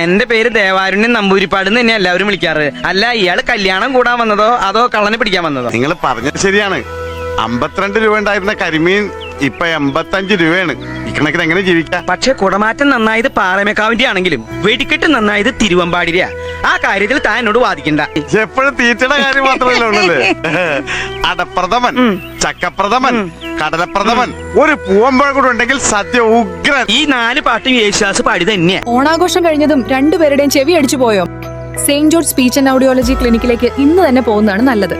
എന്റെ പേര് ദേവാരുണ്യൻ നമ്പൂരിപ്പാട് എന്ന് തന്നെ എല്ലാവരും വിളിക്കാറ്. അല്ല, ഇയാള് കല്യാണം കൂടാൻ വന്നതോ അതോ കള്ളനെ പിടിക്കാൻ വന്നതോ? നിങ്ങൾ പറഞ്ഞത് ശരിയാണ്. 52 രൂപ ഉണ്ടായിരുന്ന കരിമീൻ ഇപ്പൊ 85 രൂപയാണ്. ഇക്കണക്കിന് എങ്ങനെ ജീവിക്കാം? പക്ഷെ കുടമാറ്റം നന്നായത് പാറമേക്കാവിന്റെ ആണെങ്കിലും വെടിക്കെട്ട് നന്നായത് തിരുവമ്പാടിരിയാ. ആ കാര്യത്തിൽ താൻ എന്നോട് വാദിക്കണ്ട. എപ്പോഴും തീറ്റയുടെ കാര്യം മാത്രമല്ല ഉള്ളല്ലേ. അടപ്രഥമൻ, ചക്കപ്രഥമൻ, കടലപ്രഥമൻ, ഒരു പൂവമ്പഴം കൂടെ ഉണ്ടെങ്കിൽ സദ്യ ഉഗ്രൻ. ഈ 4 പാട്ടും യേശുദാസ് പാടി തന്നെയാ. ഓണാഘോഷം കഴിഞ്ഞതും രണ്ടുപേരുടെയും ചെവി അടിച്ചു പോയോ? Saint George speech and audiology ക്ലിനിക്കിലേക്ക് ഇന്ന് തന്നെ പോകുന്നതാണ് നല്ലത്.